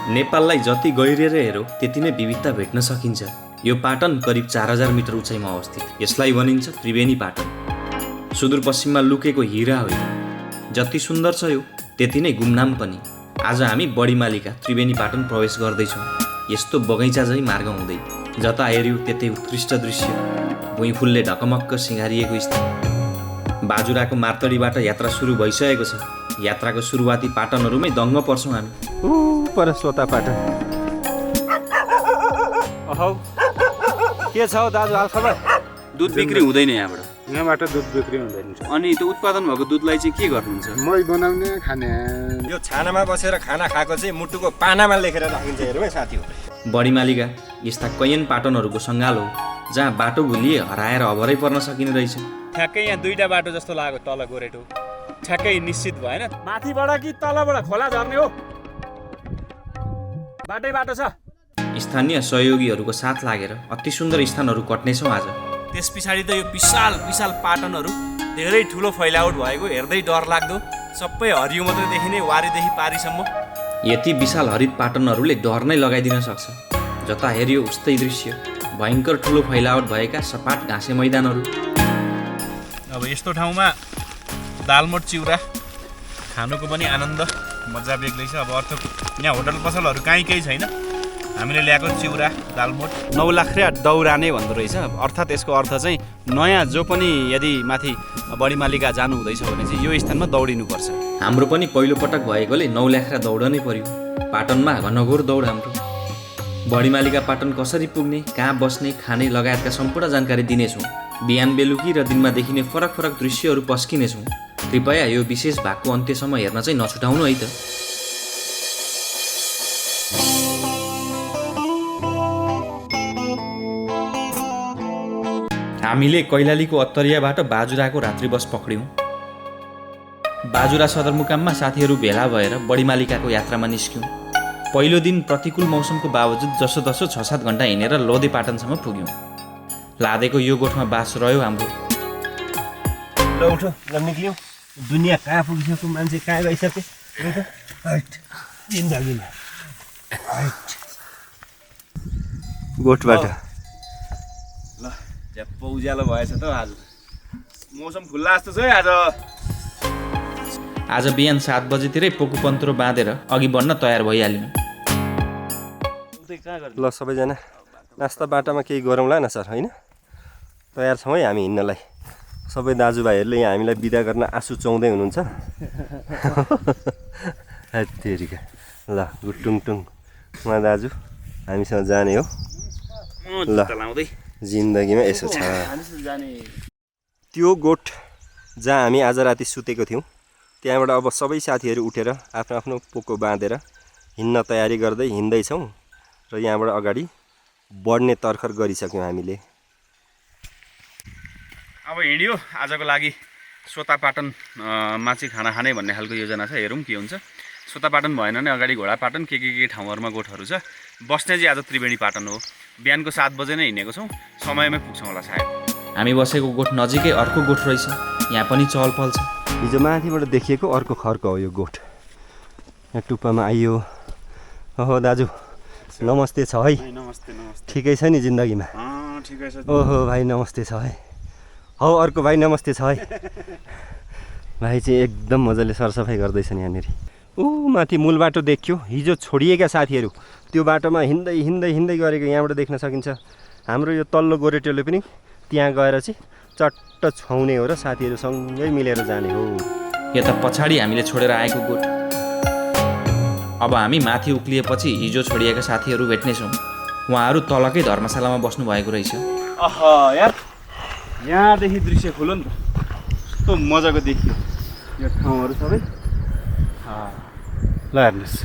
नेपाललाई जति गहिरिएर हेरौँ त्यति नै विविधता भेट्न सकिन्छ। यो पाटन करिब 4000 मिटर उचाइमा अवस्थित। यसलाई भनिन्छ त्रिवेणी पाटन। सुदूरपश्चिममा लुकेको हिरा हो यो। जति सुन्दर छ यो त्यति नै गुमनाम पनि। आज हामी बडीमालीका त्रिवेणी पाटन प्रवेश गर्दैछौँ। यस्तो बगैँचा झैँ मार्ग हुँदै जता हेऱ्यो त्यतै उत्कृष्ट दृश्य, भुइँ फुलले ढकमक्क सिँगारिएको स्थान। बाजुराको मार्तडीबाट यात्रा सुरु भइसकेको छ। यात्राको सुरुवाती पाटनहरूमै दङ्ग पर्छौँ हामी। पर सोता पाटन। अहौ के छ हौ दाजु हालखबर? दुध बिक्री हुँदैन यहाँबाट दुध बिक्री हुँदैन। अनि त्यो उत्पादन भएको दुधलाई चाहिँ के गर्नुहुन्छ? मै बनाउने खाने। यो छानामा बसेर खाना खाएको चाहिँ मुटुको पानामा लेखेर राखिन्छ। हेरौँ है साथी हो। बडीमालीका यस्ता कैयन पाटनहरूको सङ्गाल हो जहाँ बाटो भुलिए हराएर अभरै पर्न सकिने रहेछ। ठ्याक्कै यहाँ दुईटा बाटो जस्तो लाग्यो, तल गोरेटो ठ्याक्कै निश्चित भएन माथिबाट कि तलबाट खोला झर्ने हो। बाटो छ। स्थानीय सहयोगीहरूको साथ लागेर अति सुन्दर स्थानहरू कट्नेछौँ आज। त्यस पछाडि त यो विशाल विशाल पाटनहरू धेरै ठुलो फैलावट भएको, हेर्दै डर लाग्दो। सबै हरियो मात्रै देखिने वारीदेखि पारीसम्म। यति विशाल हरित पाटनहरूले डर नै लगाइदिन सक्छ। जता हेऱ्यो उस्तै दृश्य, भयङ्कर ठुलो फैलावट भएका सपाट घाँसे मैदानहरू। अब यस्तो ठाउँमा दालमोट चिउरा खानुको पनि आनन्द मजा बेग्लै छ। अब अर्थ यहाँ होटल पसलहरू केही छैन। हामीले ल्याएको चिउरा दालमोट 9 लाख दौरा नै भन्दो रहेछ। अर्थात् यसको अर्थ चाहिँ नयाँ जो पनि यदि माथि बडीमालीका जानु हुँदैछ भने चाहिँ यो स्थानमा दौडिनुपर्छ। हाम्रो पनि पहिलो पटक भएकोले 9 लाख दौडनै पर्यो। पाटनमा घनघोर दौड हाम्रो। बडीमालीका पाटन कसरी पुग्ने, कहाँ बस्ने, खाने लगायतका सम्पूर्ण जानकारी दिनेछौँ। बिहान बेलुकी र दिनमा देखिने फरक फरक दृश्यहरू पस्किनेछौँ। कृपया यो विशेष भागको अन्त्यसम्म हेर्न चाहिँ नछुटाउनु है त। हामीले कैलालीको अत्तरियाबाट बाजुराको रात्रि बस पक्ड्यौँ। बाजुरा सदरमुकाममा साथीहरू भेला भएर बडीमालीकाको यात्रामा निस्क्यौँ। पहिलो दिन प्रतिकूल मौसमको बावजुद जसोतसो 6-7 घन्टा हिँडेर लोधे पाटनसम्म पुग्यौँ। लादेको यो गोठमा बास रह्यो हाम्रो। ल उठो, ल निक्ल्यौँ। दुनियाँ कहाँ पुगिसक्यो, मान्छे कहाँ गइसक्यो जिन्दगीमा। गोठबाट ल झ्याप्प उज्यालो भएछ त आज। मौसम खुल्ला जस्तो छ है आज। आज बिहान 7 बजेतिरै पोको पन्त्रो बाँधेर अघि बढ्न तयार भइहाल्यौँ। ल सबैजना नास्ता बाटामा केही गरौँला न सर, होइन? तयार छौँ है हामी हिँड्नलाई। सबै दाजुभाइहरूले यहाँ हामीलाई बिदा गर्न आँसु चुहाउँदै हुनुहुन्छ। तेरिका ल गुटुङटुङ उहाँ दाजु हामीसँग जाने हो। ल जिन्दगीमा यसो छ। त्यो गोठ जहाँ हामी आज राति सुतेको थियौँ त्यहाँबाट अब सबै साथीहरू उठेर आफ्नो आफ्नो पोको बाँधेर हिँड्न तयारी गर्दै हिँड्दैछौँ र यहाँबाट अगाडि बढ्ने तर्खर गरिसक्यौँ हामीले। अब हिँड्यो आजको लागि सोतापाटनमा चाहिँ खाना खाने भन्ने खालको योजना छ। हेरौँ के हुन्छ। सोतापाटन भएन भने अगाडि घोडा पाटन के ठाउँहरूमा गोठहरू छ। बस्ने चाहिँ आज त्रिवेणी पाटन हो। बिहानको 7 बजे नै हिँडेको छौँ, समयमै पुग्छौँ होला सायद। हामी बसेको गोठ नजिकै अर्को गोठ रहेछ। यहाँ पनि चहल पहल छ। हिजो माथिबाट देखिएको अर्को खर्क हो यो गोठ। यहाँ टुप्पामा आइयो। ओहो दाजु नमस्ते छ है। नमस्ते नमस्ते। ठिकै छ नि जिन्दगीमा? ठिकै छ। ओहो भाइ नमस्ते छ है। हौ अर्को भाइ नमस्ते छ है। भाइ चाहिँ एकदम मजाले सरसफाइ गर्दैछन् यहाँनिर। माथि मूल बाटो देखियो। हिजो छोडिएका साथीहरू त्यो बाटोमा हिँड्दै हिँड्दै हिँड्दै गरेको यहाँबाट देख्न सकिन्छ। हाम्रो यो तल्लो गोरेटोले पनि त्यहाँ गएर चाहिँ चट्ट छाउने हो र साथीहरू सँगै मिलेर जाने हो। यता पछाडि हामीले छोडेर आएको गोठ। अब हामी माथि उक्लिएपछि हिजो छोडिएका साथीहरू भेट्नेछौँ। उहाँहरू तलकै धर्मशालामा बस्नु भएको रहेछ। यार यहाँदेखि दृश्य खुलो नि त। कस्तो मजाको देखियो यो ठाउँहरू सबै। ल हेर्नुहोस्।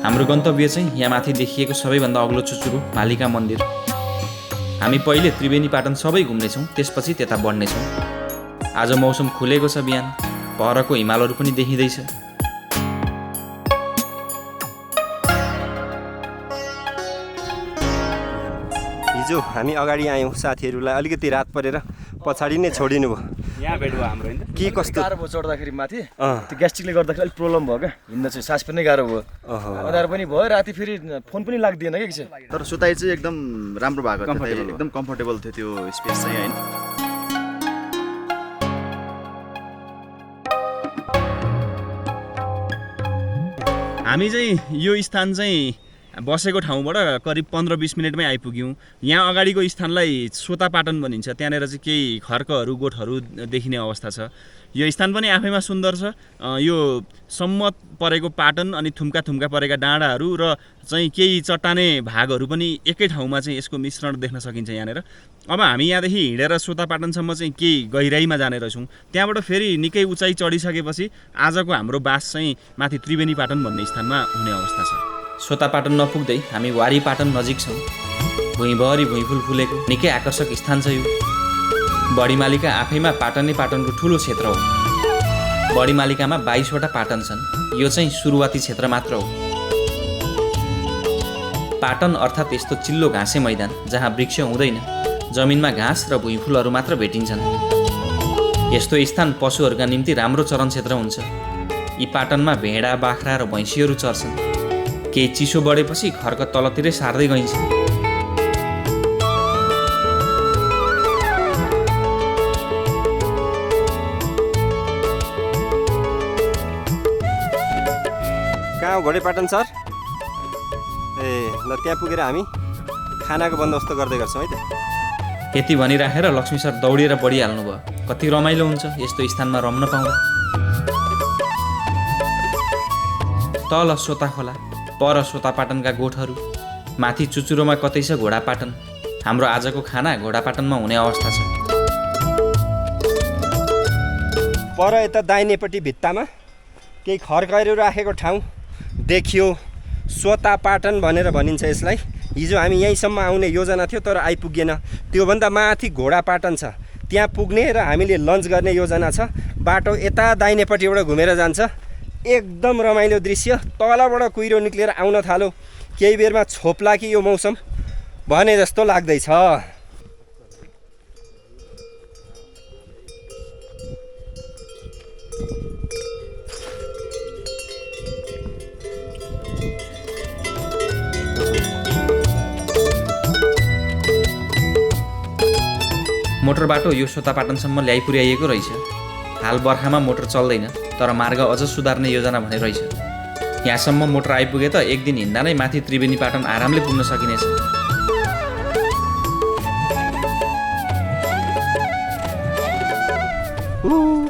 हाम्रो गन्तव्य चाहिँ यहाँ माथि देखिएको सबैभन्दा अग्लो चुचुरो मालिका मन्दिर। हामी पहिले त्रिवेणी पाटन सबै घुम्नेछौँ, त्यसपछि त्यता बढ्नेछौँ। आज मौसम खुलेको छ। बिहान परको हिमालहरू पनि देखिँदैछ। हिजो हामी अगाडि आयौँ, साथीहरूलाई अलिकति रात परेर पछाडि नै छोडिनु भयो। यहाँ भेट भयो हाम्रो होइन के कस्तो गाह्रो भयो चढ्दाखेरि माथि अँ। त्यो ग्यास्ट्रिकले गर्दाखेरि अलिक प्रब्लम भयो क्या हिँड्न चाहिँ सास पनि गाह्रो भयो अँध्यारो पनि भयो राति फेरि फोन पनि लाग्दिएन क्या किसिम तर सुताइ चाहिँ एकदम राम्रो भएको थियो एकदम कम्फर्टेबल थियो त्यो स्पेस चाहिँ होइन हामी चाहिँ यो स्थान चाहिँ बसेको ठाउँबाट करिब 15-20 मिनटमै आइपुग्यौँ यहाँ अगाडिको स्थानलाई सोतापाटन भनिन्छ त्यहाँनिर चाहिँ केही खर्कहरू गोठहरू देखिने अवस्था छ यो स्थान पनि आफैमा सुन्दर छ यो सम्मत परेको पाटन अनि थुम्का थुम्का परेका डाँडाहरू र चाहिँ केही चट्टाने भागहरू पनि एकै ठाउँमा चाहिँ यसको मिश्रण देख्न सकिन्छ यहाँनिर अब हामी यहाँदेखि हिँडेर सोतापाटनसम्म चाहिँ केही गहिराइमा जाने रहेछौँ त्यहाँबाट फेरि निकै उचाइ चढिसकेपछि आजको हाम्रो बास चाहिँ माथि त्रिवेणी पाटन भन्ने स्थानमा हुने अवस्था छ सोतापाटन नपुग्दै हामी वारीपाटन नजिक छौँ भुइँभरि भुइँफुल फुलेको निकै आकर्षक स्थान छ यो बढीमालिका आफैमा पाटनै पाटनको ठुलो क्षेत्र हो बढीमालिकामा 22वटा पाटन छन् यो चाहिँ सुरुवाती क्षेत्र मात्र हो पाटन अर्थात् यस्तो चिल्लो घाँसे मैदान जहाँ वृक्ष हुँदैन जमिनमा घाँस र भुइँफुलहरू मात्र भेटिन्छन् यस्तो स्थान पशुहरूका निम्ति राम्रो चरण क्षेत्र हुन्छ यी पाटनमा भेडा बाख्रा र भैँसीहरू चर्छन् केही चिसो बढेपछि खर्क तलतिरै सार्दै गइन्छ कहाँ हो घोडेपाटन सर ए ल त्यहाँ पुगेर हामी खानाको बन्दोबस्त गर्दै गर्छौँ है त यति भनिराखेर लक्ष्मी सर दौडिएर बढिहाल्नु भयो कति रमाइलो हुन्छ यस्तो स्थानमा रम्न पाउँदा तल सोता खोला पर सोतापाटनका गोठहरू माथि चुचुरोमा कतै छ घोडापाटन हाम्रो आजको खाना घोडापाटनमा हुने अवस्था छ पर यता दाहिनेपट्टि भित्तामा केही खर्कहरू राखेको ठाउँ देखियो सोतापाटन भनेर भनिन्छ यसलाई हिजो हामी यहीँसम्म आउने योजना थियो तर आइपुगेन त्योभन्दा माथि घोडापाटन छ त्यहाँ पुग्ने र हामीले लन्च गर्ने योजना छ बाटो यता दाहिनेपट्टिबाट घुमेर जान्छ एकदम रमाइलो दृश्य तलबाट कुहिरो निक्लेर आउन थाल्यो केही बेरमा छोप्ला कि यो मौसम भने जस्तो लाग्दैछ मोटर बाटो यो सोतापाटनसम्म ल्याइ पुर्याइएको रहेछ हाल बर्खामा मोटर चल्दैन तर मार्ग अझ सुधार्ने योजना भने रहेछ यहाँसम्म मोटर आइपुगे त एक दिन हिँड्दा नै माथि त्रिवेणी पाटन आरामले पुग्न सकिनेछ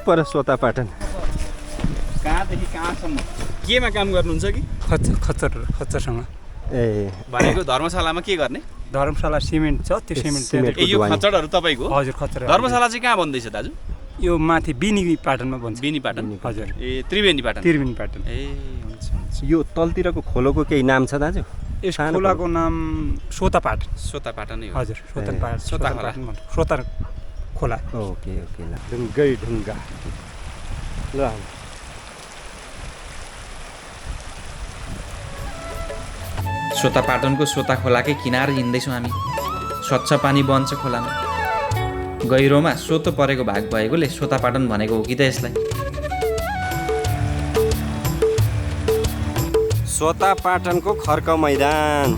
पर सोतापाटन कहाँदेखि कहाँसम्म केमा काम गर्नुहुन्छ कि खच्चरसँग ए भनेको धर्मशालामा के गर्ने धर्मशाला सिमेन्ट छ त्यो सिमेन्ट सिमेन्ट। ए यो खच्चडहरू तपाईँको हो? हजुर खच्चर धर्मशाला चाहिँ कहाँ भन्दैछ दाजु यो माथि बिनी पाटनमा भन्छ बेनी पाटन हजुर ए त्रिवेणी पाटन त्रिवेणी पाटन ए हुन्छ हुन्छ यो तलतिरको खोलोको केही नाम छ दाजु यस सानो खोलाको नाम सोतापाटन सोतापाटन नै हो हजुर सोतापाटन सोता खोला। सोता खोला ओके ओके ल ढुङ्गै ढुङ्गा ल सोतापाटनको सोता खोलाकै किनार हिँड्दैछौँ हामी स्वच्छ पानी बन्छ खोलामा गहिरोमा सोतो परेको भाग भएकोले सोतापाटन भनेको हो कि त यसलाई सोतापाटनको खर्क मैदान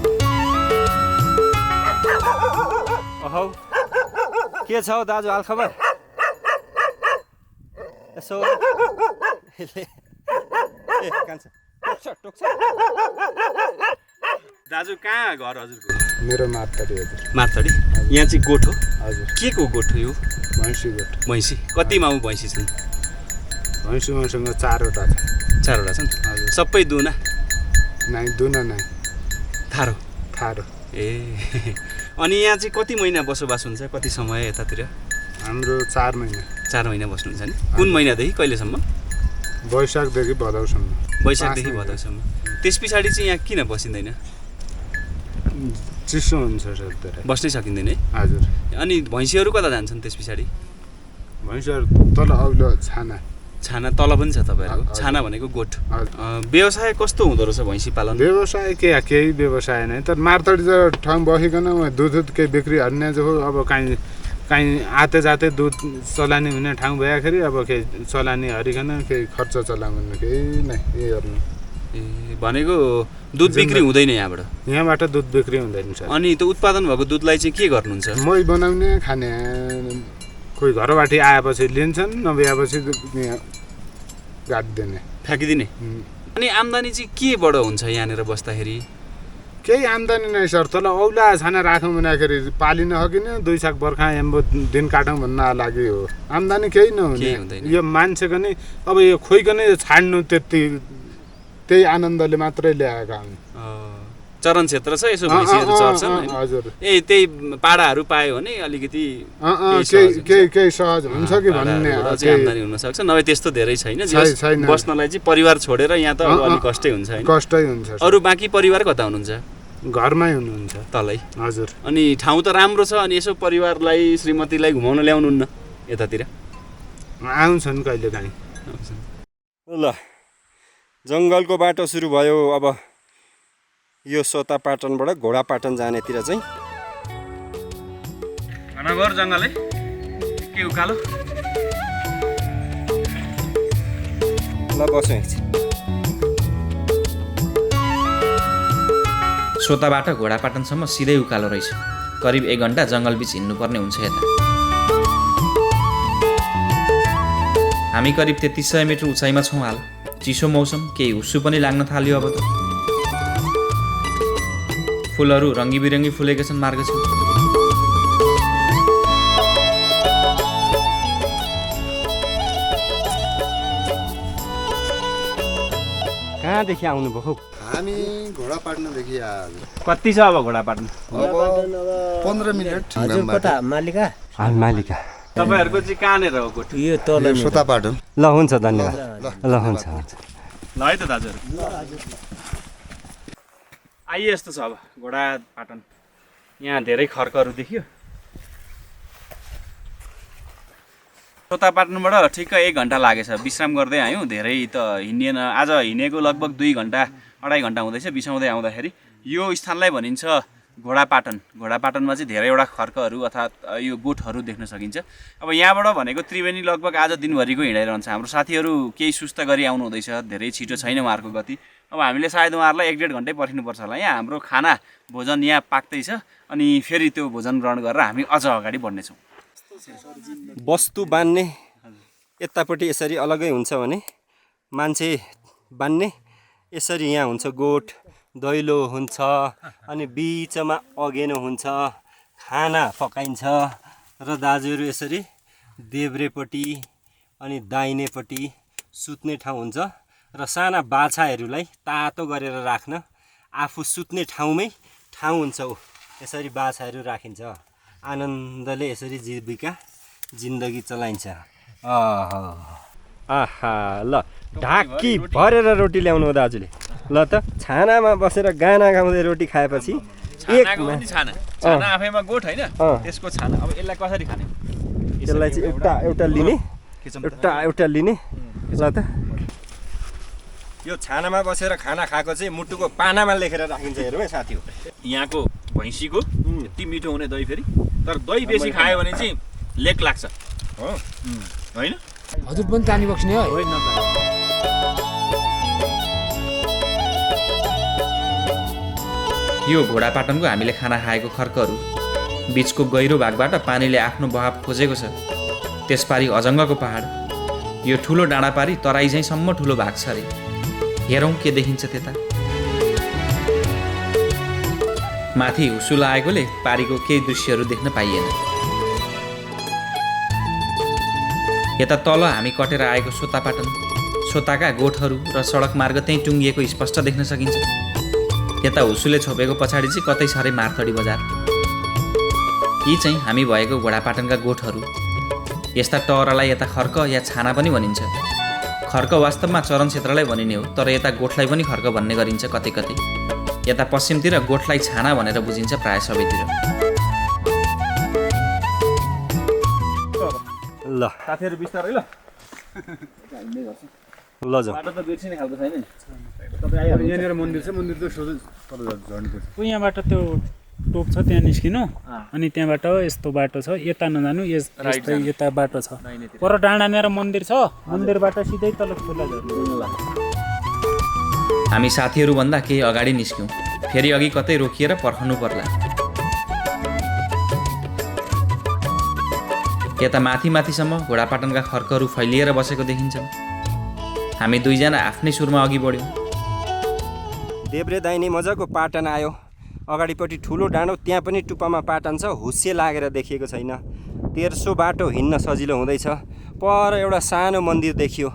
अहौ के छ हौ दाजु हालखबर यसो ए कान्छ टोक्छ दाजु कहाँ घर हजुरको मेरो मातडी हजुर माथडी यहाँ चाहिँ गोठ हो हजुर के को गोठ हो यो भैँसी गोठ भैँसी कति माउ भैँसी छन् भैँसी मसँग 4वटा छ 4वटा छन् हजुर सबै दुना नाइ दुना नाइ थारो ठाडो ए अनि यहाँ चाहिँ कति महिना बसोबास हुन्छ कति समय यतातिर हाम्रो 4 महिना 4 महिना बस्नुहुन्छ नि कुन महिनादेखि कहिलेसम्म वैशाखदेखि भदौसम्म वैशाखदेखि 5 महिना। भदौसम्म त्यस पछाडि चाहिँ यहाँ किन बसिँदैन चिसो हुन्छ सर बस्नै सकिँदैन है हजुर अनि भैँसीहरू कता जान्छन् त्यस पछाडि भैँसीहरू तल अग्लो छाना छाना तल पनि छ तपाईँहरूको छाना भनेको गोठ व्यवसाय कस्तो हुँदो रहेछ भैँसी पालन व्यवसाय केही व्यवसाय नै तर मार्तडी त ठाउँ बसिकन दुध केही बिक्री हाल्ने जो हो अब काहीँ काहीँ आते जाते दुध चलानी हुने ठाउँ भएखेरि अब केही चलानी हरिकन केही खर्च चलाउनु केही नै के गर्नु। ए भनेको दुध बिक्री हुँदैन यहाँबाट? यहाँबाट दुध बिक्री हुँदैन सर। अनि त्यो उत्पादन भएको दुधलाई चाहिँ के गर्नुहुन्छ? मही बनाउने खाने, कोही घरबाटै आएपछि लिन्छन्, नभएपछि यहाँ गाडिदिने, फ्याँकिदिने। अनि आम्दानी चाहिँ केबाट हुन्छ यहाँनिर बस्दाखेरि? केही आम्दानी नै सर, तल औला छाना राखौँ भन्दाखेरि पालिन सकिने, 2 साग बर्खा एम्बो दिन काटौँ भन्न लागि हो। आम्दानी केही नहुने। यो मान्छेको नै अब यो खोइकनै छाड्नु त्यही आनन्दले मात्रै ल्याएका हुन्। चरण क्षेत्र छ, यसो भैँसीहरू चर्छन्। हजुर। ए त्यही पाडाहरू पायो भने अलिकति केही सहज हुन्छ कि भन्ने आम्दानी हुन सक्छ, नभए त्यस्तो धेरै छैन। बस्नलाई चाहिँ परिवार छोडेर यहाँ त अलिक कष्टै हुन्छ हैन? कष्टै हुन्छ। अरू बाँकी परिवार कता हुनुहुन्छ? घरमै हुनुहुन्छ तलै। हजुर। अनि ठाउँ त राम्रो छ, अनि यसो परिवारलाई श्रीमतीलाई घुमाउन ल्याउनुहुन्न यतातिर? आउँछन् कहिले काहीँ। ल जङ्गलको बाटो सुरु भयो। अब यो सोतापाटनबाट घोडापाटन जानेतिर चाहिँ घनघोर जङ्गल है, के उकालो। ल बसौँ एकछिन। सोताबाट घोडापाटनसम्म सिधै उकालो रहेछ। करिब 1 घन्टा जङ्गलबिच हिँड्नुपर्ने हुन्छ यता। हामी करिब 3300 मिटर उचाइमा छौँ हाल। चिसो मौसम, केही हुस्सु पनि लाग्न थाल्यो अब त। फुलहरू रङ्गी फुलेका छन् मार्ग छेउ। कहाँदेखि आउनुभयो? हामी घोडापाटनदेखि आयो। कति छ अब घोडापाटन? अब 15 मिनट। मालिका। तपाईँहरूको चाहिँ कहाँनिर हो गोठ? यो सोतापाटन। ल हुन्छ, धन्यवाद। ल हुन्छ। ल है त दाजुहरू, आइए यस्तो छ अब घोडापाटन। यहाँ धेरै खर्कहरू देखियो। सोतापाटनबाट ठिक्क 1 घन्टा लागेछ। विश्राम गर्दै आयौँ, धेरै त हिँडिएन। आज हिँडेको लगभग 2 घन्टा 2.5 घन्टा हुँदैछ। बिसाउँदै आउँदाखेरि यो स्थानलाई भनिन्छ घोडापाटन। घोडापाटनमा चाहिँ धेरैवटा खर्कहरू अर्थात् यो गोठहरू देख्न सकिन्छ। अब यहाँबाट भनेको त्रिवेणी लगभग आज दिनभरिको हिँडाइरहन्छ। हाम्रो साथीहरू केही सुस्त गरी आउनु हुँदैछ, धेरै छिटो छैन उहाँहरूको गति। अब हामीले सायद उहाँहरूलाई 1-1.5 घन्टै पर्खिनुपर्छ होला। यहाँ हाम्रो खाना भोजन यहाँ पाक्दैछ, अनि फेरि त्यो भोजन ग्रहण गरेर हामी अझ अगाडि बढ्नेछौँ। वस्तु बान्ने यतापट्टि यसरी अलगै हुन्छ भने मान्छे बान्ने यसरी यहाँ हुन्छ। गोठ दैलो हुन्छ, अनि बिचमा अगेनो हुन्छ, खाना पकाइन्छ। र दाजुहरू यसरी देब्रेपट्टि अनि दाहिनेपट्टि सुत्ने ठाउँ हुन्छ। र साना बाछाहरूलाई तातो गरेर राख्न आफू सुत्ने ठाउँमै ठाउँ हुन्छ। यसरी बाछाहरू राखिन्छ। आनन्दले यसरी जिन्दगी चलाइन्छ। आहा, ल ढाकी भरेर रोटी ल्याउनु हो दाजुले। ल त छानामा बसेर गाना गाउँदै रोटी खाएपछि छाना आफैमा गोठ होइन, त्यसको छाना। अब यसलाई कसरी खाने? यसलाई चाहिँ एउटा लिने, एउटा लिने। ल त यो छानामा बसेर खाना खाएको चाहिँ मुटुको पानामा लेखेर राखिन्छ। हेरौँ है साथी हो, यहाँको भैँसीको यति मिठो हुने दही, फेरि तर दही बेसी खायो भने चाहिँ लेक लाग्छ होइन? हजुर पनि तानी बस्ने हो। यो घोडापाटनको हामीले खाना खाएको खर्कहरू बिचको गहिरो भागबाट पानीले आफ्नो बहाव खोजेको छ। त्यसपारी अजङ्गको पहाड, यो ठुलो डाँडापारी तराई झैँसम्म ठुलो भाग छ अरे। हेरौँ के देखिन्छ त्यता। माथि हुस्सु लागेकोले पारीको केही दृश्यहरू देख्न पाइएन। यता तल हामी कटेर आएको सोतापाटन, सोताका गोठहरू र सडक मार्ग त्यहीँ टुङ्गिएको स्पष्ट देख्न सकिन्छ। यता हुस्सुले छोपेको पछाडि चाहिँ कतै साह्रै मार्थडी बजार। यी चाहिँ हामी भएको घोडापाटनका गोठहरू। यस्ता टहरालाई यता खर्क या छाना पनि भनिन्छ। खर्क वास्तवमा चरण क्षेत्रलाई भनिने हो, तर यता गोठलाई पनि खर्क भन्ने गरिन्छ कतै कतै। यता पश्चिमतिर गोठलाई छाना भनेर बुझिन्छ प्राय सबैतिर। ल साथीहरू बिस्तारै ल जाउँ। बाटो त बिर्सिने खालको छैन नि। यहाँनिर मन्दिर छ, मन्दिर त सोझै तल झर्नुपर्छ। यहाँबाट त्यो टोप छ त्यहाँ निस्किनु अनि त्यहाँबाट यस्तो बाटो छ यता नजानु यस्तै यता बाटो छ पर डाँडानेर मन्दिर छ मन्दिरबाट सिधै तल खोला झर्नु हामी साथीहरूभन्दा केही अगाडि निस्क्यौँ फेरि अघि कतै रोकिएर पर्खनु पर्ला यता माथि माथिसम्म घोडापाटनका खर्कहरू फैलिएर बसेको देखिन्छन् हामी दुईजना आफ्नै सुरमा अघि बढ्यौँ देब्रे दाहिने मजाको पाटन आयो अगाडिपट्टि ठुलो डाँडो त्यहाँ पनि टुप्पामा पाटन छ हुस्से लागेर देखिएको छैन तेर्सो बाटो हिँड्न सजिलो हुँदैछ पर एउटा सानो मन्दिर देखियो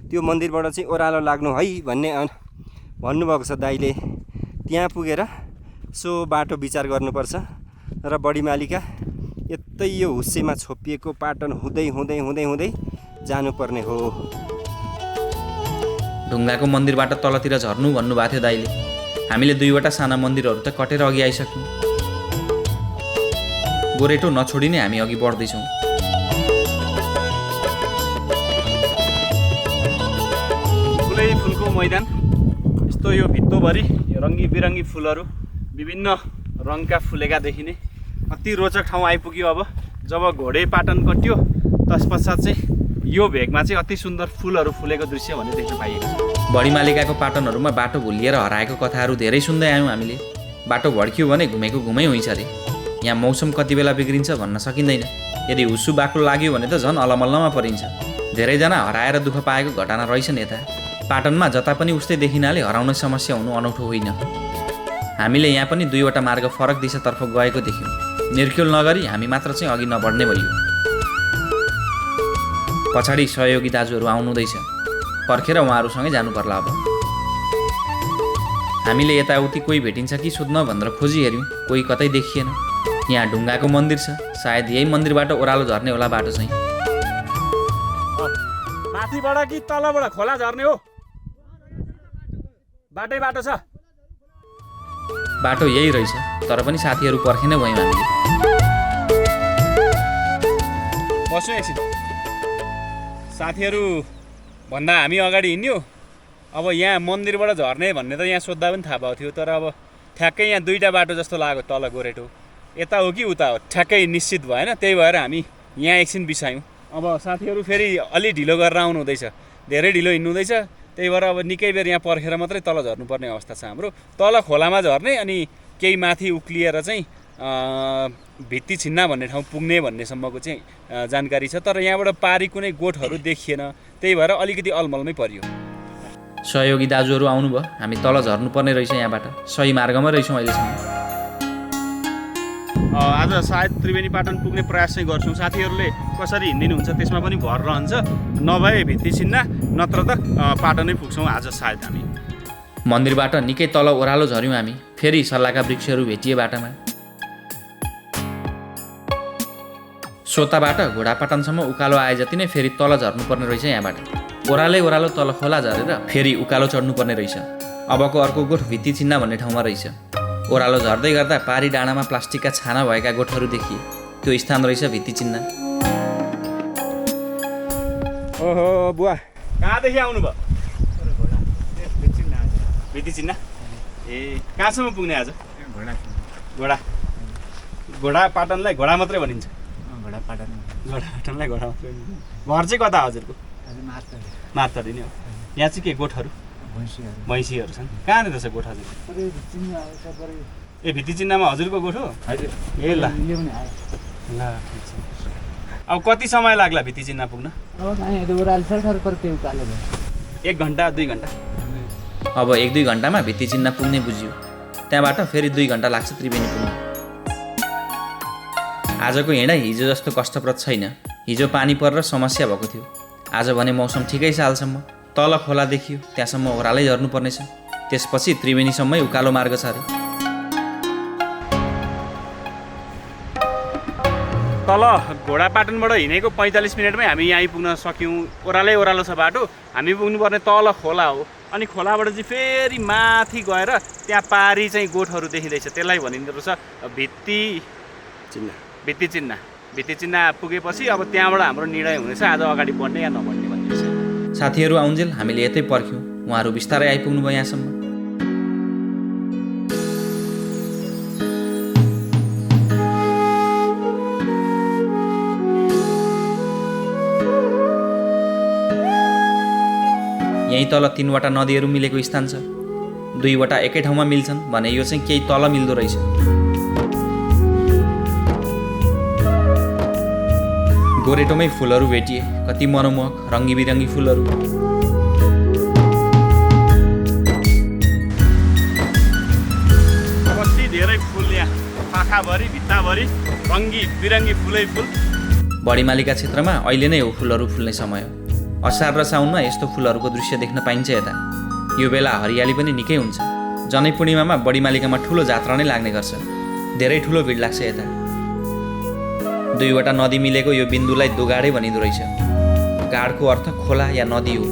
त्यो मन्दिरबाट चाहिँ ओह्रालो लाग्नु है भन्नुभएको छ दाइले त्यहाँ पुगेर सो बाटो विचार गर्नुपर्छ र बडी मालिका यतै यो हुस्सेमा छोपिएको पाटन हुँदै हुँदै हुँदै हुँदै जानुपर्ने हो ढुङ्गाको मन्दिरबाट तलतिर झर्नु भन्नुभएको थियो दाइले हामीले दुईवटा साना मन्दिरहरू त कटेर अघि आइसक्यौँ गोरेटो नछोडी नै हामी अघि बढ्दैछौँ फुलै फुलको मैदान यस्तो यो भित्तोभरि रङ्गी बिरङ्गी फुलहरू विभिन्न रङका फुलेका देखिने अति रोचक ठाउँ आइपुग्यो अब जब घोडे पाटन कट्यो तत्पश्चात चाहिँ यो भेगमा चाहिँ अति सुन्दर फुलहरू फुलेको दृश्य भन्ने देख्न पाइएको छ बडी मालिकाको पाटनहरूमा बाटो भुलिएर हराएको कथाहरू धेरै सुन्दै आयौँ हामीले बाटो भड्कियो भने घुमेको घुमै हुन्छ अरे यहाँ मौसम कति बेला बिग्रिन्छ भन्न सकिँदैन यदि हुस्सु बाक्लो लाग्यो भने त झन् अलमल्लमा परिन्छ धेरैजना हराएर दुःख पाएको घटना रहेछन् यता पाटनमा जता पनि उस्तै देखिनाले हराउने समस्या हुनु अनौठो होइन हामीले यहाँ पनि दुईवटा मार्ग फरक दिशातर्फ गएको देख्यौँ निर्खेल नगरी हामी मात्र चाहिँ अघि नबढ्ने भइयो पछाडि सहयोगी दाजुहरू आउनुहुँदैछ पर्खेर उहाँहरूसँगै जानु पर्ला अब हामीले यताउति कोही भेटिन्छ कि सोध्न भनेर खोजी हेऱ्यौँ कोही कतै देखिएन यहाँ ढुङ्गाको मन्दिर छ सायद यही मन्दिरबाट ओह्रालो झर्ने होला बाटो चाहिँ माथिबाट कि तलबाट खोला झर्ने हो बाटै बाटो छ बाटो यही रहेछ तर पनि साथीहरू पर्खेनै भयौँ हामीले बस्नु एकछिन साथीहरू भन्दा हामी अगाडि हिँड्यो अब यहाँ मन्दिरबाट झर्ने भन्ने त यहाँ सोद्धा पनि थाहा भएको थियो तर अब ठ्याक्कै यहाँ दुईवटा बाटो जस्तो लाग्यो तल गोरेटो यता हो कि उता हो ठ्याक्कै निश्चित भएन त्यही भएर हामी यहाँ एकछिन बिसायौँ अब साथीहरू फेरि अलि ढिलो गरेर आउनु हुँदैछ धेरै ढिलो हिँड्नु हुँदैछ त्यही भएर अब निकै बेर यहाँ पर्खेर मात्रै तल झर्नुपर्ने अवस्था छ हाम्रो तल खोलामा झर्ने अनि केही माथि उक्लिएर चाहिँ भित्ती छिन्ना भन्ने ठाउँ पुग्ने भन्नेसम्मको चाहिँ जानकारी छ तर यहाँबाट पारी कुनै गोठहरू देखिएन त्यही भएर अलिकति अलमलमै परियो सहयोगी दाजुहरू आउनुभयो हामी तल झर्नुपर्ने रहेछ यहाँबाट सही मार्गमा रहेछौँ अहिलेसम्म आज सायद त्रिवेणी पाटन पुग्ने प्रयास चाहिँ गर्छौँ साथीहरूले कसरी हिँडिदिनुहुन्छ त्यसमा पनि भर रहन्छ नभए भित्ती छिन्ना नत्र त पाटनै पुग्छौँ आज सायद हामी मन्दिरबाट निकै तल ओह्रालो झऱ्यौँ हामी फेरि सल्लाहका वृक्षहरू भेटिए बाटामा सोताबाट घोडापाटनसम्म उकालो आए जति नै फेरि तल झर्नुपर्ने रहेछ यहाँबाट ओह्रालो तल खोला झरेर फेरि उकालो चढ्नुपर्ने रहेछ अबको अर्को गोठ भित्ती छिन्ना भन्ने ठाउँमा रहेछ ओह्रालो झर्दै गर्दा पारी डाँडामा प्लास्टिकका छाना भएका गोठहरू देखिए त्यो स्थान रहेछ भित्ती चिन्ना ओहो बुवा कहाँदेखि आउनुभयो भित्ती चिन्ना ए कहाँसम्म पुग्ने आज घोडा पाटनलाई घोडा मात्रै भनिन्छ घोडा पाटनलाई घोडा मात्रै घर चाहिँ कता हजुरको मार्तरी नै हो यहाँ चाहिँ के गोठहरू भैँसीहरू छन् कहाँनिर छ गोठ हजुर ए भित्ती चिन्नामा हजुरको गोठ हो ए ल अब कति समय लाग्ला भित्ती चिन्ना पुग्न 1 घन्टा 2 घन्टा अब 1-2 घन्टामा भित्ती चिन्ना पुग्ने बुझियो त्यहाँबाट फेरि 2 घन्टा लाग्छ त्रिवेणी पुग्न आजको हिँडाइ हिजो जस्तो कष्टप्रद छैन हिजो पानी परेर समस्या भएको थियो आज भने मौसम ठिकै छ हालसम्म तल खोला देखियो त्यहाँसम्म ओह्रालै झर्नुपर्नेछ त्यसपछि त्रिवेणीसम्मै उकालो मार्ग छ अरे तल घोडापाटनबाट हिँडेको 45 मिनटमै हामी यहाँ आइपुग्न सक्यौँ ओह्रालो छ बाटो हामी पुग्नुपर्ने तल खोला हो अनि खोलाबाट चाहिँ फेरि माथि गएर त्यहाँ पारी चाहिँ गोठहरू देखिँदैछ त्यसलाई भनिँदो रहेछ भित्ती चिन्ना पुगेपछि अब त्यहाँबाट हाम्रो निर्णय हुनेछ आज अगाडि बढ्ने या नबढ्ने भन्ने विषय साथीहरू आउन्जेल हामीले यतै पर्ख्यौँ उहाँहरू बिस्तारै आइपुग्नु भयो यहाँसम्म यहीँ तल 3वटा नदीहरू मिलेको स्थान छ। 2वटा एकै ठाउँमा मिल्छन् भने यो चाहिँ केही तल मिल्दो रहेछ। गोरेटोमै फुलहरू भेटिए, कति मनमोहक रङ्गी फुलहरू। कति धेरै फुल यहाँ, पाखाभरि भित्ताभरि रङ्गी फुलै फुल। बडीमालीका क्षेत्रमा अहिले नै हो फुलहरू फुल्ने समय। असार र साउनमा यस्तो फुलहरूको दृश्य देख्न पाइन्छ यता। यो बेला हरियाली पनि निकै हुन्छ। जनै पूर्णिमामा बडीमालिकामा ठुलो जात्रा नै लाग्ने गर्छ। धेरै ठुलो भिड लाग्छ यता। 2वटा नदी मिलेको यो बिन्दुलाई दोगाडे भनिँदो रहेछ। गाडको अर्थ खोला या नदी हो।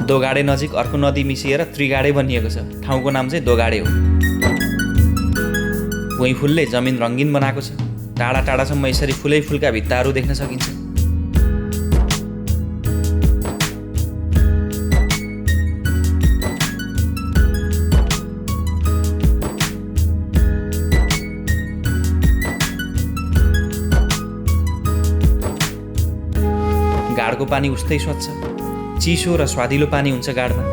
दोगाडे नजिक अर्को नदी मिसिएर त्रिगाडे बनिएको छ। ठाउँको नाम चाहिँ दोगाडे हो। भुइँ फुलले जमिन रङ्गीन बनाएको छ। टाढा टाढासम्म यसरी फुलै फुलका भित्ताहरू देख्न सकिन्छ। गाडको पानी उस्तै स्वच्छ, चिसो र स्वादिलो पानी हुन्छ गाडमा।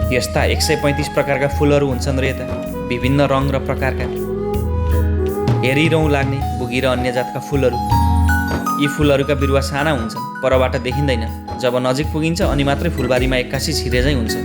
यस्ता 135 प्रकारका फुलहरू हुन्छन् र यता, विभिन्न रङ र प्रकारका। हेरिरौँ लाग्ने बुगी र अन्य जातका फुलहरू। यी फुलहरूका बिरुवा साना हुन्छन्, परबाट देखिँदैन। जब नजिक पुगिन्छ अनि मात्रै फुलबारीमा एक्कासी छिरे झैँ हुन्छ।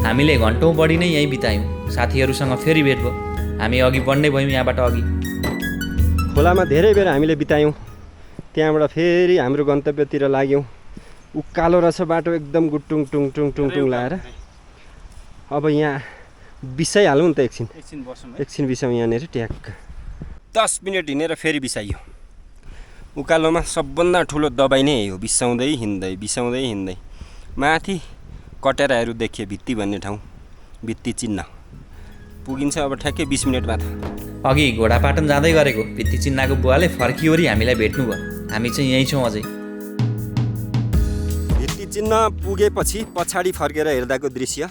हामीले घन्टौँ बढी नै यहीँ बितायौँ। साथीहरूसँग फेरि भेट भयो। हामी अघि बढ्दै भयौँ यहाँबाट अघि। खोलामा धेरै बेर हामीले बितायौँ। त्यहाँबाट फेरि हाम्रो गन्तव्यतिर लाग्यौँ। उकालो रहेछ बाटो, एकदम गुटुङ टुङ टुङ टुङ टुङ लाएर। अब यहाँ बिसाइहालौँ नि त एकछिन बिसाउँ यहाँनिर ट्याक्क। 10 मिनट हिँडेर फेरि बिसाइयो। उकालोमा सबभन्दा ठुलो दबाई नै हो, बिसाउँदै हिँड्दै। माथि कटेराहरू देखिए भित्ती भन्ने ठाउँ, भित्ती चिन्ह पुगिन्छ अब ठ्याक्कै 20 मिनटमा त। अघि घोडापाटन जाँदै गरेको भित्ती चिन्हको बुवाले फर्किवरी हामीलाई भेट्नु भयो। हामी चाहिँ यहीँ छौँ अझै। भित्ती चिन्ह पुगेपछि पछाडि फर्केर हेर्दाको दृश्य,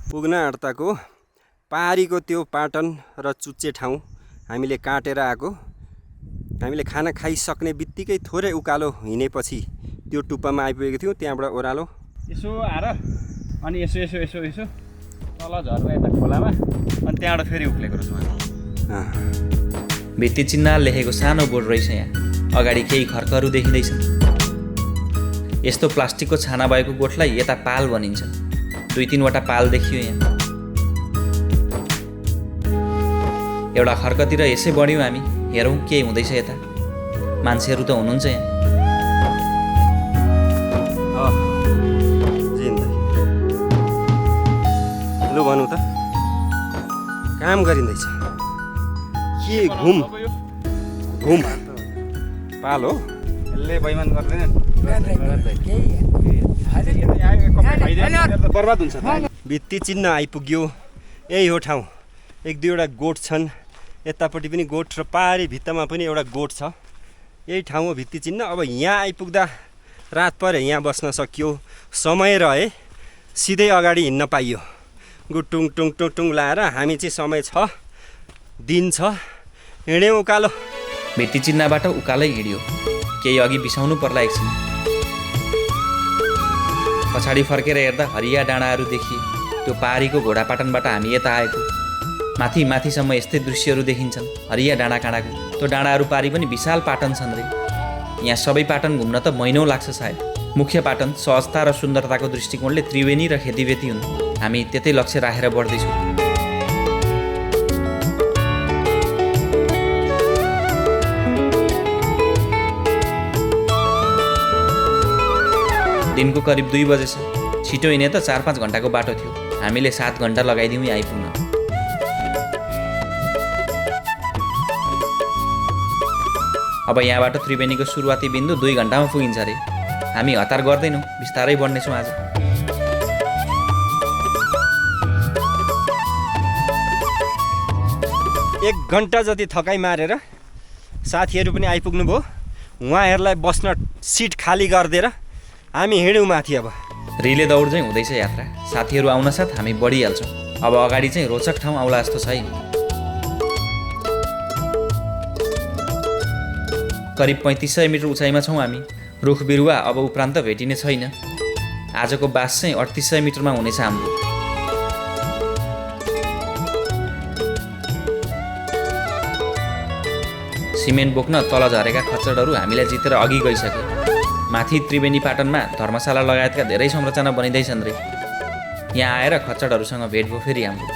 पुग्न आँट्दाको पारीको त्यो पाटन र चुच्चे ठाउँ हामीले काटेर आएको। हामीले खाना खाइसक्ने बित्तिकै थोरै उकालो हिँडेपछि त्यो टुप्पामा आइपुगेको थियौँ। त्यहाँबाट ओह्रालो यसो आएर अनि यसो तल झर्दा यता खोलामा, अनि त्यहाँबाट फेरि उक्लेको रहेछ माथि। भित्ती चिन्ह लेखेको सानो बोर्ड रहेछ यहाँ। अगाडि केही खर्कहरू देखिँदैछन्। यस्तो प्लास्टिकको छाना भएको गोठलाई यता पाल भनिन्छ। 2-3वटा पाल देखियो यहाँ। एउटा खर्कतिर यसै बढ्यौँ हामी। हेरौँ के हुँदैछ यता। मान्छेहरू त हुनुहुन्छ यहाँ। लु भनौँ त, काम गरिँदैछ के? घुम पाल हो। यसले बैमान गर्दैन, बर्बाद हुन्छ। भित्ती चिन्ह आइपुग्यो। यही हो ठाउँ। 1-2वटा गोठ छन्। यतापट्टि पनि गोठ र पारी भित्तामा पनि एउटा गोठ छ। यही ठाउँ हो भित्ती चिन्ह। अब यहाँ आइपुग्दा रात परे यहाँ बस्न सकियो। समय रहे सिधै अगाडि हिँड्न पाइयो। गुटुङ टुङ टुङ टुङ लाएर हामी चाहिँ समय छ, दिन छ, हिँड्यौँ उकालो। भित्ती चिन्हबाट उकालै हिँड्यो। केही अघि बिसाउनु पर्ला एकछिन। पछाडि फर्केर हेर्दा हरिया डाँडाहरू देखिए। त्यो पारीको घोडापाटनबाट हामी यता आएको। माथिसम्म यस्तै दृश्यहरू देखिन्छन् हरिया डाँडा काँडाको। त्यो डाँडाहरू पारी पनि विशाल पाटन छन् रे। यहाँ सबै पाटन घुम्न त महिनौँ लाग्छ सायद। मुख्य पाटन सहजता र सुन्दरताको दृष्टिकोणले त्रिवेणी र खेतीवेती हुन्। हामी त्यतै लक्ष्य राखेर बढ्दैछौँ। दिनको करिब 2 बजे छ। छिटो हिँडे त 4-5 घन्टाको बाटो थियो। हामीले 7 घन्टा लगाइदियौँ यहाँ आइपुग्न। अब यहाँबाट त्रिवेणीको सुरुवाती बिन्दु 2 घन्टामा पुगिन्छ अरे। हामी हतार गर्दैनौँ, बिस्तारै बढ्नेछौँ आज। एक घन्टा जति थकाइ मारेर साथीहरू पनि आइपुग्नु भयो। उहाँहरूलाई बस्न सिट खाली गरिदिएर हामी हिँड्यौँ माथि। अब रिले दौड चाहिँ हुँदैछ यात्रा। साथीहरू आउन साथ हामी बढिहाल्छौँ। अब अगाडि चाहिँ रोचक ठाउँ आउला जस्तो छैन। करिब 3500 मिटर उचाइमा छौँ हामी। रुख बिरुवा अब उपरान्त भेटिने छैन। आजको बास चाहिँ 3800 मिटरमा हुनेछ हाम्रो। सिमेन्ट बोक्न तल झरेका खच्चडहरू हामीलाई जितेर अघि गइसके। माथि त्रिवेणी पाटनमा धर्मशाला लगायतका धेरै संरचना बनिँदैछन् रे। यहाँ आएर खच्चडहरूसँग भेट भयो फेरि हाम्रो।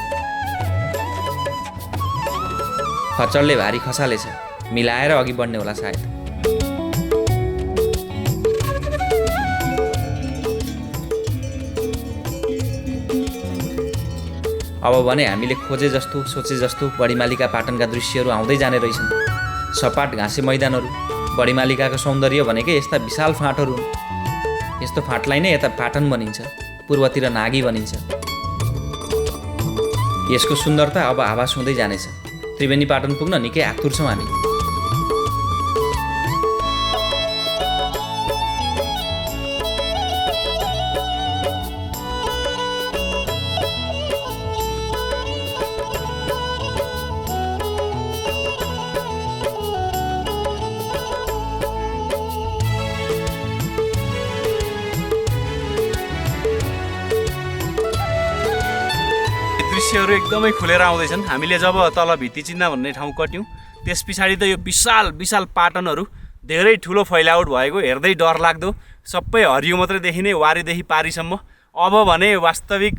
खच्चडले भारी खसालेछ, मिलाएर अघि बढ्ने होला सायद। अब भने हामीले खोजे जस्तो सोचे जस्तो बढीमालिका पाटनका दृश्यहरू आउँदै जाने रहेछन्। सपाट घाँसे मैदानहरू, बढीमालिकाको सौन्दर्य भनेकै यस्ता विशाल फाँटहरू हुन्। यस्तो फाँटलाई नै यता पाटन भनिन्छ, पूर्वतिर नागी भनिन्छ। यसको सुन्दरता अब आभास हुँदै जानेछ। त्रिवेणी पाटन पुग्न निकै आतुर छौँ हामी। दृश्यहरू एकदमै खुलेर आउँदैछन्। हामीले जब तल भित्ती चिन्ह भन्ने ठाउँ कट्यौँ, त्यस पछाडि त यो विशाल विशाल पाटनहरू धेरै ठुलो फैलावट भएको, हेर्दै डर लाग्दो, सबै हरियो मात्रै देखिने वारीदेखि पारीसम्म। अब भने वास्तविक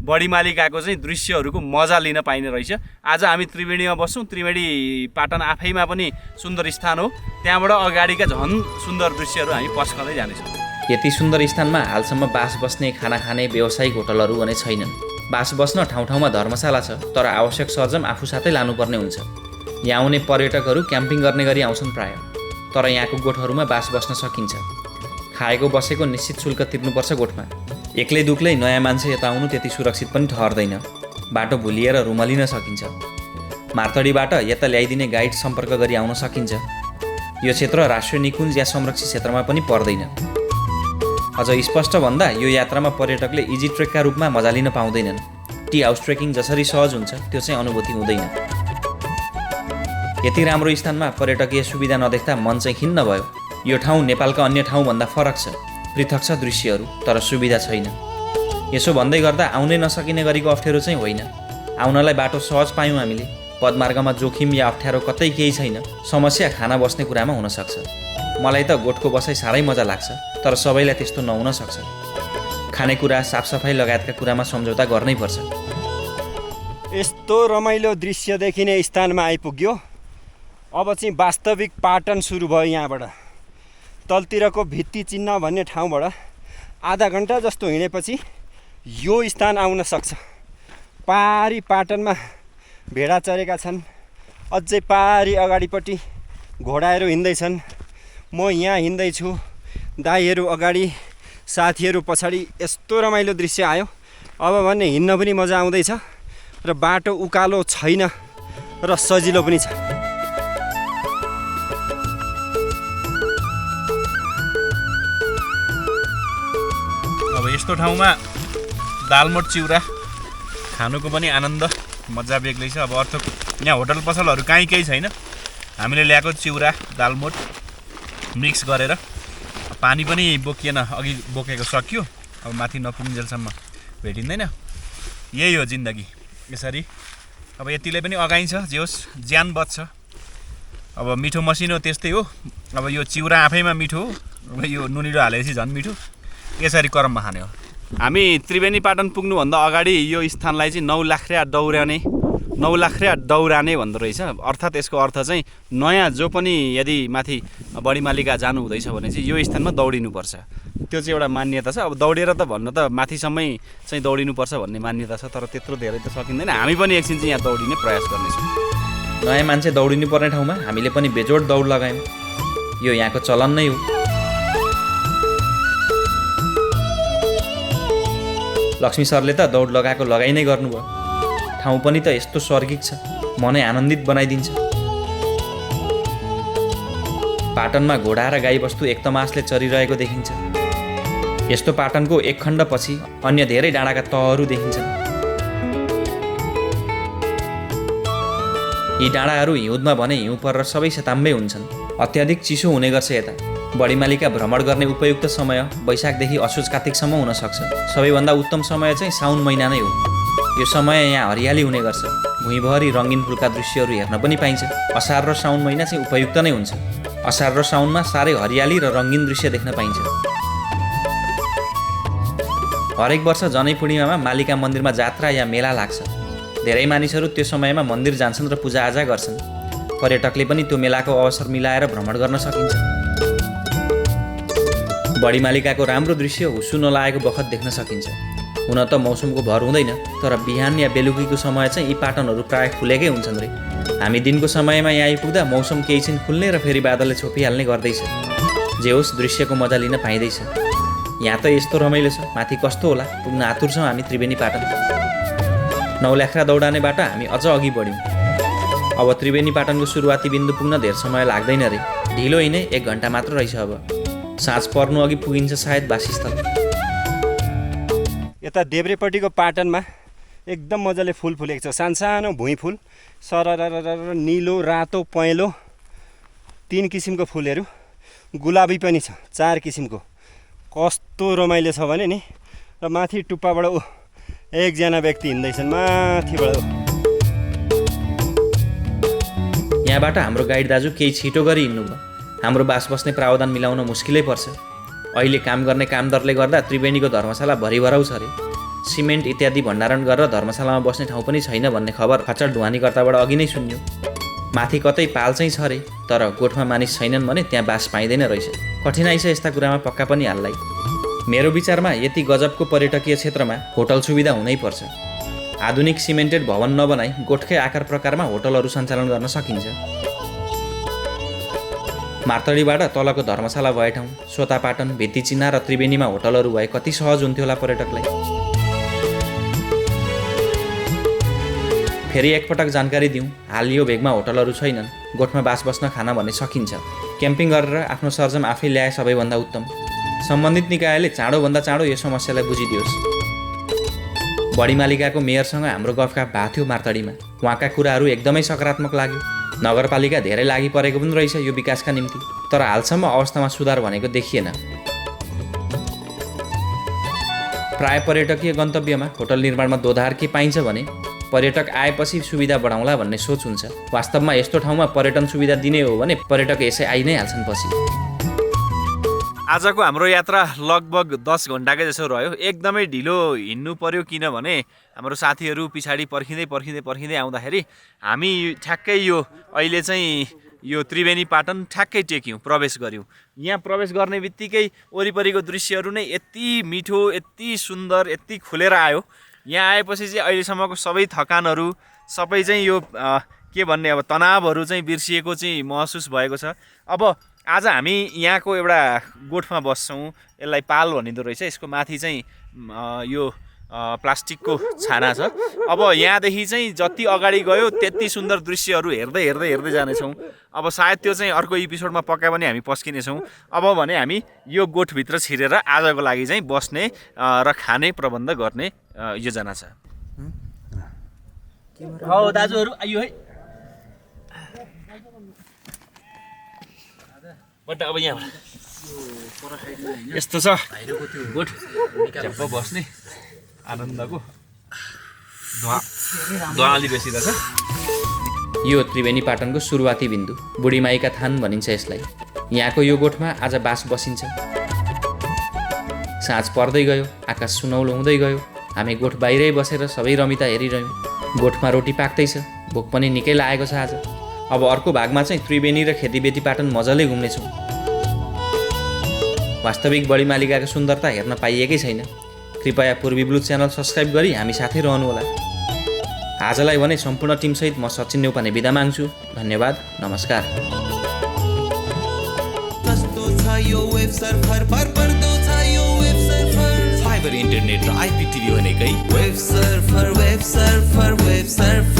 बढीमालिकाको चाहिँ दृश्यहरूको मजा लिन पाइने रहेछ। आज हामी त्रिवेणीमा बस्छौँ। त्रिवेणी पाटन आफैमा पनि सुन्दर स्थान हो। त्यहाँबाट अगाडिका झन् सुन्दर दृश्यहरू हामी पस्कँदै जानेछौँ। यति सुन्दर स्थानमा हालसम्म बास बस्ने, खाना खाने व्यावसायिक होटलहरू भने छैनन्। बास बस्न ठाउँ ठाउँमा धर्मशाला छ, तर आवश्यक सरजम आफू साथै लानुपर्ने हुन्छ। यहाँ आउने पर्यटकहरू क्याम्पिङ गर्ने गरी आउँछन् प्राय, तर यहाँको गोठहरूमा बास बस्न सकिन्छ। खाएको बसेको निश्चित शुल्क तिर्नुपर्छ गोठमा। एक्लै दुक्लै नयाँ मान्छे यता आउनु त्यति सुरक्षित पनि ठहर्दैन। बाटो भुलिएर रुमलिन सकिन्छ। मार्तडीबाट यता ल्याइदिने गाइड सम्पर्क गरी आउन सकिन्छ। यो क्षेत्र राष्ट्रिय निकुञ्ज या संरक्षित क्षेत्रमा पनि पर्दैन। अझ स्पष्ट भन्दा यो यात्रामा पर्यटकले इजी ट्रेकका रूपमा मजा लिन पाउँदैनन्। टी हाउस ट्रेकिङ जसरी सहज हुन्छ त्यो चाहिँ अनुभूति हुँदैन। यति राम्रो स्थानमा पर्यटकीय सुविधा नदेख्दा मन चाहिँ खिन्न भयो। यो ठाउँ नेपालका अन्य ठाउँभन्दा फरक छ, पृथक छ दृश्यहरू, तर सुविधा छैन। यसो भन्दै गर्दा आउनै नसकिने गरीको अप्ठ्यारो चाहिँ होइन। आउनलाई बाटो सहज पायौँ हामीले। पदमार्गमा जोखिम या अप्ठ्यारो कतै केही छैन। समस्या खाना बस्ने कुरामा हुनसक्छ। मलाई त गोठको बसाइ साह्रै मजा लाग्छ, तर सबैलाई त्यस्तो नहुन सक्छ। खानेकुरा, साफसफाइ लगायतका कुरामा सम्झौता गर्नै पर्छ। यस्तो रमाइलो दृश्य देखिने स्थानमा आइपुग्यो। अब चाहिँ वास्तविक पाटन सुरु भयो। यहाँबाट तलतिरको भित्ती चिन्ह भन्ने ठाउँबाट आधा घन्टा जस्तो हिँडेपछि यो स्थान आउन सक्छ। पारी पाटनमा भेडा चरेका छन्। अझै पारी अगाडिपट्टि घोडाहरू हिँड्दैछन्। म यहाँ हिँड्दैछु, दाइहरू अगाडि, साथीहरू पछाडि। यस्तो रमाइलो दृश्य आयो। अब भने हिँड्न पनि मजा आउँदैछ र बाटो उकालो छैन र सजिलो पनि छ। अब यस्तो ठाउँमा दालमोट चिउरा खानुको पनि आनन्द मजा बेग्लै छ। अब अर्थ यहाँ होटल पसलहरू कहीँ केही छैन। हामीले ल्याएको चिउरा दालमोट मिक्स गरेर, पानी पनि बोकिएन, अघि बोकेको सकियो। अब माथि नपुग्जेलसम्म भेटिँदैन। यही हो जिन्दगी। यसरी अब यतिले पनि अगाइन्छ, जे होस् ज्यान बच्छ। अब मिठो मसिनो त्यस्तै हो। अब यो चिउरा आफैमा मिठो हो, अब यो नुनिलो हालेपछि झन् मिठो। यसरी करममा खाने हो। हामी त्रिवेणी पाटन पुग्नुभन्दा अगाडि यो स्थानलाई चाहिँ नौलाख्रिया दौराने भन्दो रहेछ। अर्थात् यसको अर्थ चाहिँ नयाँ जो पनि यदि माथि बढीमालिका जानु हुँदैछ भने चाहिँ यो स्थानमा दौडिनुपर्छ। त्यो चाहिँ एउटा मान्यता छ। अब दौडेर त भन्न त माथिसम्मै चाहिँ दौडिनुपर्छ भन्ने मान्यता छ, तर त्यत्रो धेरै त सकिँदैन। हामी पनि एकछिन चाहिँ यहाँ दौडिने प्रयास गर्नेछौँ। नयाँ मान्छे दौडिनु पर्ने ठाउँमा हामीले पनि बेजोड दौड लगायौँ। यो यहाँको चलन नै हो। लक्ष्मी सरले त दौड लगाएको लगाइ नै गर्नुभयो। ठाउँ पनि त यस्तो स्वर्गिक छ, मनै आनन्दित बनाइदिन्छ। पाटनमा घोडा र गाईबस्तु एक तमासले चरिरहेको देखिन्छ। यस्तो पाटनको एक खण्डपछि अन्य धेरै डाँडाका तहहरू देखिन्छन्। यी डाँडाहरू हिउँदमा भने हिउँ परेर सबै सेताम्बै हुन्छन्। अत्याधिक चिसो हुने गर्छ यता। बढीमालीका भ्रमण गर्ने उपयुक्त समय वैशाखदेखि असोज कार्तिकसम्म हुन सक्छ। सबैभन्दा उत्तम समय चाहिँ साउन महिना नै हो। यो समय यहाँ हरियाली हुने गर्छ। भुइँभरि रङ्गिन फुलका दृश्यहरू हेर्न पनि पाइन्छ। असार र साउन महिना चाहिँ उपयुक्त नै हुन्छ। असार र साउनमा साह्रै हरियाली र रङ्गिन दृश्य देख्न पाइन्छ। हरेक वर्ष जनै पूर्णिमामा मालिका मन्दिरमा जात्रा या मेला लाग्छ। धेरै मानिसहरू त्यो समयमा मन्दिर जान्छन् र पूजाआजा गर्छन्। पर्यटकले पनि त्यो मेलाको अवसर मिलाएर भ्रमण गर्न सकिन्छ। बढीमालिकाको राम्रो दृश्य हुस्सु नलागेको बखत देख्न सकिन्छ। हुन त मौसमको भर हुँदैन, तर बिहान या बेलुकीको समय चाहिँ यी पाटनहरू प्रायः खुलेकै हुन्छन् रे। हामी दिनको समयमा यहाँ आइपुग्दा मौसम केही छिन खुल्ने र फेरि बादलले छोपिहाल्ने गर्दैछ। जे होस् दृश्यको मजा लिन पाइँदैछ। यहाँ त यस्तो रमाइलो छ, माथि कस्तो होला, पुग्न आतुर छौँ हामी त्रिवेणी पाटन। नौल्याख्रा दौडानेबाट हामी अझ अघि बढ्यौँ। अब त्रिवेणी पाटनको सुरुवाती बिन्दु पुग्न धेर समय लाग्दैन रे। ढिलो हिँडे 1 घन्टा मात्र रहेछ। अब साँझ पर्नु अघि पुगिन्छ सायद वासस्थल। यता देब्रेपट्टिको पाटनमा एकदम मजाले फुल फुलेको छ। सानसानो भुइँ फुल, सरर निलो, रातो, पहेँलो 3 किसिमको फुलहरू। गुलाबी पनि छ 4 किसिमको। कस्तो रमाइलो छ भने नि। र माथि टुप्पाबाट एकजना व्यक्ति हिँड्दैछन् माथिबाट। यहाँबाट हाम्रो गाइड दाजु केही छिटो गरी हिँड्नुभयो। हाम्रो बास बस्ने प्रावधान मिलाउन मुस्किलै पर्छ। अहिले काम गर्ने कामदरले गर्दा त्रिवेणीको धर्मशाला भरिभराउ छ अरे। सिमेन्ट इत्यादि भण्डारण गरेर धर्मशालामा बस्ने ठाउँ पनि छैन भन्ने खबर खच्चड ढुवानीकर्ताबाट अघि नै सुन्यो। माथि कतै पाल चाहिँ छ अरे, तर गोठमा मानिस छैनन् भने त्यहाँ बास पाइँदैन रहेछ। कठिनाइ छ यस्ता कुरामा पक्का पनि हाल्लाई। मेरो विचारमा यति गजबको पर्यटकीय क्षेत्रमा होटल सुविधा हुनैपर्छ। आधुनिक सिमेन्टेड भवन नबनाई गोठकै आकार प्रकारमा होटलहरू सञ्चालन गर्न सकिन्छ। मार्तडीबाट तलको धर्मशाला भए ठाउँ, सोतापाटन, भित्तिचिना र त्रिवेणीमा होटलहरू भए कति सहज हुन्थ्यो होला पर्यटकलाई। फेरि एकपटक जानकारी दिउँ, हाल यो भेगमा होटलहरू छैनन्। गोठमा बास बस्न खान भन्ने सकिन्छ। क्याम्पिङ गरेर आफ्नो सरजम आफै ल्याए सबैभन्दा उत्तम। सम्बन्धित निकायले चाँडोभन्दा चाँडो यो समस्यालाई बुझिदियोस्। बढीमालिकाको मेयरसँग हाम्रो गफगाफ भएको थियो मार्तडीमा। उहाँका कुराहरू एकदमै सकारात्मक लाग्यो। नगरपालिका धेरै लागि परेको पनि रहेछ यो विकासका निम्ति, तर हालसम्म अवस्थामा सुधार भनेको देखिएन। प्राय पर्यटकीय गन्तव्यमा होटल निर्माणमा दोधार के पाइन्छ भने पर्यटक आएपछि सुविधा बढाउँला भन्ने सोच हुन्छ। वास्तवमा यस्तो ठाउँमा पर्यटन सुविधा दिने हो भने पर्यटक यसै आइ नै हाल्छन् पछि। आजको हाम्रो यात्रा लगभग 10 घन्टाकै जसो रह्यो। एकदमै ढिलो हिँड्नु पर्यो, किनभने हाम्रो साथीहरू पछाडि पर्खिँदै आउँदाखेरि हामी ठ्याक्कै यो अहिले चाहिँ यो त्रिवेणी पाटन ठ्याक्कै टेक्यौँ, प्रवेश गऱ्यौँ। यहाँ प्रवेश गर्ने बित्तिकै वरिपरिको दृश्यहरू नै यति मिठो, यति सुन्दर, यति खुलेर आयो। यहाँ आएपछि चाहिँ अहिलेसम्मको सबै थकानहरू, सबै चाहिँ यो के भन्ने अब तनावहरू चाहिँ बिर्सिएको चाहिँ महसुस भएको छ। अब आज हामी यहाँको एउटा गोठमा बस्छौँ। यसलाई पाल भनिँदो रहेछ। यसको माथि चाहिँ यो प्लास्टिकको छाना छ। अब यहाँदेखि चाहिँ जति अगाडि गयो त्यति सुन्दर दृश्यहरू हेर्दै जानेछौँ। अब सायद त्यो चाहिँ अर्को एपिसोडमा पक्का पनि हामी पस्किनेछौँ। अब भने हामी यो गोठभित्र छिरेर आजको लागि चाहिँ बस्ने र खाने प्रबन्ध गर्ने योजना छ। दाजुहरू आइयो है। बट अब यहाँबाट यस्तो छ गोठ, झ्याप्प बस्ने आनन्दको दुवाली बेसिरहेछ। यो त्रिवेणी पाटनको सुरुवाती बिन्दु बुढीमाईका थान भनिन्छ यसलाई। यहाँको यो गोठमा आज बास बसिन्छ। साँझ पर्दै गयो, आकाश सुनौलो हुँदै गयो। हामी गोठ बाहिरै बसेर सबै रमिता हेरिरह्यौँ। गोठमा रोटी पाक्दैछ, भोक पनि निकै लागेको छ आज। अब अर्को भागमा चाहिँ त्रिवेणी र खेतीबेती पाटन मजाले घुम्नेछौँ। वास्तविक बढीमालिकाको सुन्दरता हेर्न पाइएकै छैन। कृपया पूर्वी ब्लू च्यानल सब्सक्राइब गरी हामी साथै रहनुहोला। आजलाई भने सम्पूर्ण टिमसहित म सचिन नेउपाने बिदा माग्छु। धन्यवाद, नमस्कार। यो वेब सर्फर भरपर्दो छ यो वेब सर्फर फाइबर इन्टरनेट र आइपिटिभी भनेकै web surfer web surfer web surfer